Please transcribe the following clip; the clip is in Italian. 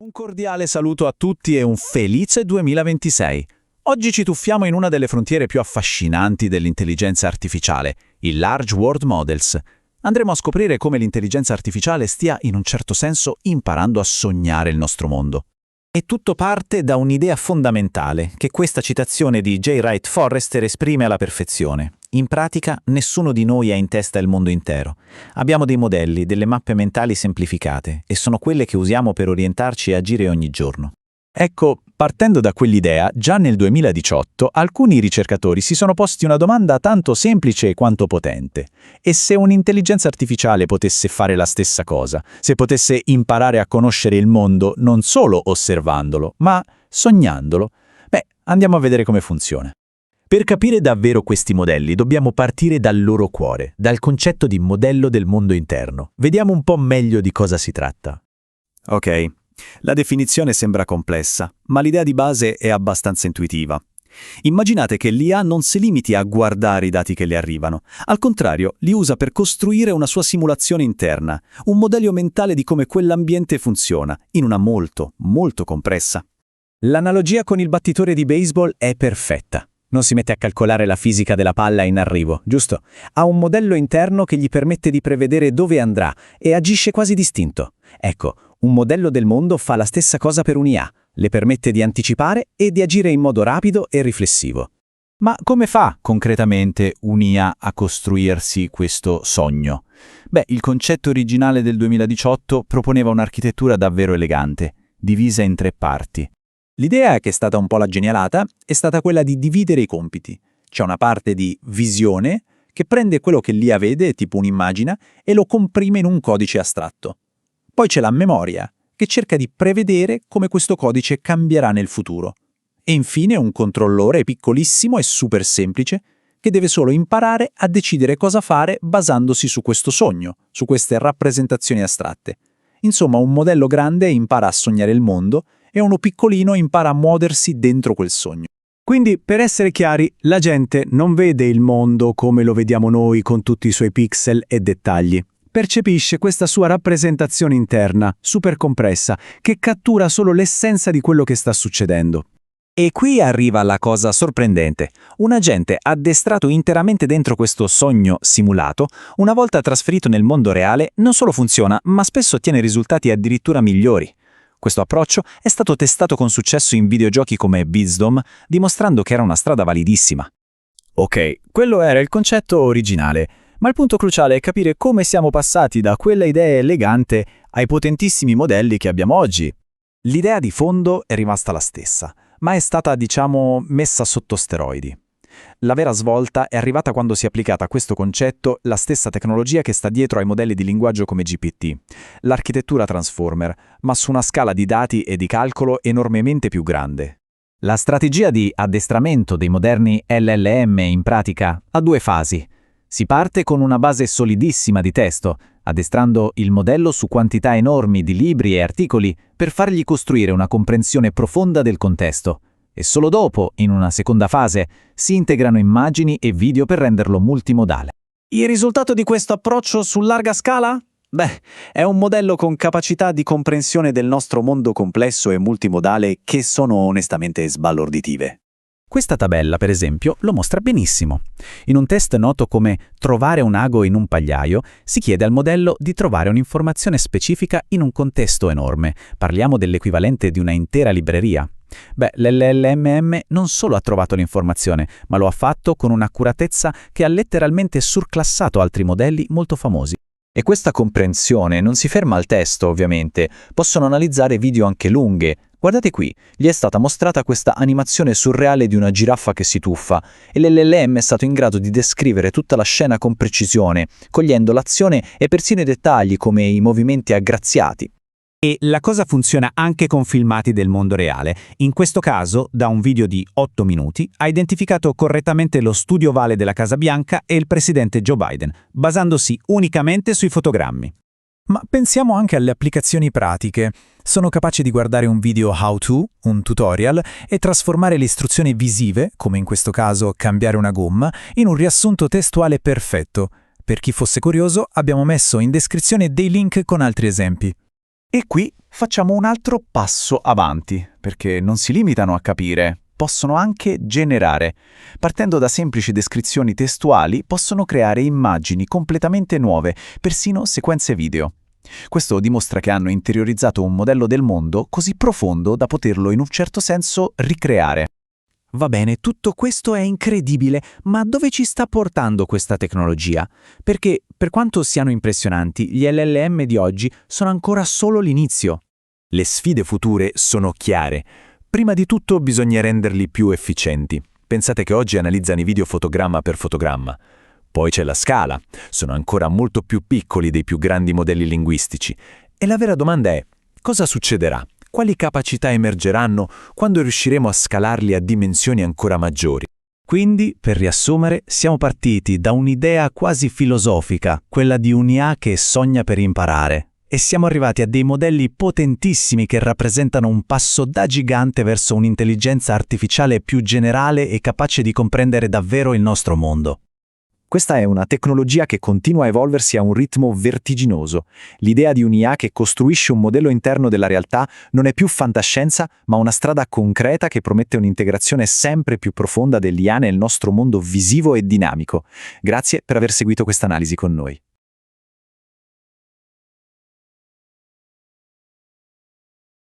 Un cordiale saluto a tutti e un felice 2026. Oggi ci tuffiamo in una delle frontiere più affascinanti dell'intelligenza artificiale, i Large World Models. Andremo a scoprire come l'intelligenza artificiale stia, in un certo senso, imparando a sognare il nostro mondo. E tutto parte da un'idea fondamentale, che questa citazione di J. Wright Forrester esprime alla perfezione. In pratica, nessuno di noi ha in testa il mondo intero. Abbiamo dei modelli, delle mappe mentali semplificate, e sono quelle che usiamo per orientarci e agire ogni giorno. Ecco, partendo da quell'idea, già nel 2018 alcuni ricercatori si sono posti una domanda tanto semplice quanto potente. E se un'intelligenza artificiale potesse fare la stessa cosa? Se potesse imparare a conoscere il mondo non solo osservandolo, ma sognandolo? Beh, andiamo a vedere come funziona. Per capire davvero questi modelli dobbiamo partire dal loro cuore, dal concetto di modello del mondo interno. Vediamo un po' meglio di cosa si tratta. Ok, la definizione sembra complessa, ma l'idea di base è abbastanza intuitiva. Immaginate che l'IA non si limiti a guardare i dati che le arrivano, al contrario, li usa per costruire una sua simulazione interna, un modello mentale di come quell'ambiente funziona, in una molto compressa. L'analogia con il battitore di baseball è perfetta. Non si mette a calcolare la fisica della palla in arrivo, giusto? Ha un modello interno che gli permette di prevedere dove andrà e agisce quasi distinto. Ecco, un modello del mondo fa la stessa cosa per un'IA, le permette di anticipare e di agire in modo rapido e riflessivo. Ma come fa concretamente un'IA a costruirsi questo sogno? Beh, il concetto originale del 2018 proponeva un'architettura davvero elegante, divisa in 3 parti. L'idea, che è stata un po' la genialata, è stata quella di dividere i compiti. C'è una parte di visione che prende quello che l'IA vede, tipo un'immagine, e lo comprime in un codice astratto. Poi c'è la memoria, che cerca di prevedere come questo codice cambierà nel futuro. E infine un controllore piccolissimo e super semplice, che deve solo imparare a decidere cosa fare basandosi su questo sogno, su queste rappresentazioni astratte. Insomma, un modello grande impara a sognare il mondo e uno piccolino impara a muoversi dentro quel sogno. Quindi, per essere chiari, la gente non vede il mondo come lo vediamo noi con tutti i suoi pixel e dettagli. Percepisce questa sua rappresentazione interna, super compressa, che cattura solo l'essenza di quello che sta succedendo. E qui arriva la cosa sorprendente. Un agente addestrato interamente dentro questo sogno simulato, una volta trasferito nel mondo reale, non solo funziona, ma spesso ottiene risultati addirittura migliori. Questo approccio è stato testato con successo in videogiochi come Beatsdom, dimostrando che era una strada validissima. Ok, quello era il concetto originale, ma il punto cruciale è capire come siamo passati da quella idea elegante ai potentissimi modelli che abbiamo oggi. L'idea di fondo è rimasta la stessa, ma è stata, messa sotto steroidi. La vera svolta è arrivata quando si è applicata a questo concetto la stessa tecnologia che sta dietro ai modelli di linguaggio come GPT, l'architettura Transformer, ma su una scala di dati e di calcolo enormemente più grande. La strategia di addestramento dei moderni LLM in pratica ha 2 fasi. Si parte con una base solidissima di testo, addestrando il modello su quantità enormi di libri e articoli per fargli costruire una comprensione profonda del contesto. E solo dopo, in una seconda fase, si integrano immagini e video per renderlo multimodale. Il risultato di questo approccio su larga scala? Beh, è un modello con capacità di comprensione del nostro mondo complesso e multimodale che sono onestamente sbalorditive. Questa tabella, per esempio, lo mostra benissimo. In un test noto come trovare un ago in un pagliaio, si chiede al modello di trovare un'informazione specifica in un contesto enorme. Parliamo dell'equivalente di una intera libreria. Beh, l'LLMM non solo ha trovato l'informazione, ma lo ha fatto con un'accuratezza che ha letteralmente surclassato altri modelli molto famosi. E questa comprensione non si ferma al testo, ovviamente. Possono analizzare video anche lunghe. Guardate qui, gli è stata mostrata questa animazione surreale di una giraffa che si tuffa e l'LLM è stato in grado di descrivere tutta la scena con precisione, cogliendo l'azione e persino i dettagli come i movimenti aggraziati. E la cosa funziona anche con filmati del mondo reale. In questo caso, da un video di 8 minuti, ha identificato correttamente lo studio ovale della Casa Bianca e il presidente Joe Biden, basandosi unicamente sui fotogrammi. Ma pensiamo anche alle applicazioni pratiche. Sono capaci di guardare un video how-to, un tutorial, e trasformare le istruzioni visive, come in questo caso cambiare una gomma, in un riassunto testuale perfetto. Per chi fosse curioso, abbiamo messo in descrizione dei link con altri esempi. E qui facciamo un altro passo avanti, perché non si limitano a capire, possono anche generare. Partendo da semplici descrizioni testuali, possono creare immagini completamente nuove, persino sequenze video. Questo dimostra che hanno interiorizzato un modello del mondo così profondo da poterlo in un certo senso ricreare. Va bene, tutto questo è incredibile, ma dove ci sta portando questa tecnologia? Perché, per quanto siano impressionanti, gli LLM di oggi sono ancora solo l'inizio. Le sfide future sono chiare. Prima di tutto bisogna renderli più efficienti. Pensate che oggi analizzano i video fotogramma per fotogramma. Poi c'è la scala, sono ancora molto più piccoli dei più grandi modelli linguistici. E la vera domanda è: cosa succederà? Quali capacità emergeranno quando riusciremo a scalarli a dimensioni ancora maggiori? Quindi, per riassumere, siamo partiti da un'idea quasi filosofica, quella di un'IA che sogna per imparare, e siamo arrivati a dei modelli potentissimi che rappresentano un passo da gigante verso un'intelligenza artificiale più generale e capace di comprendere davvero il nostro mondo. Questa è una tecnologia che continua a evolversi a un ritmo vertiginoso. L'idea di un'IA che costruisce un modello interno della realtà non è più fantascienza, ma una strada concreta che promette un'integrazione sempre più profonda dell'IA nel nostro mondo visivo e dinamico. Grazie per aver seguito questa analisi con noi.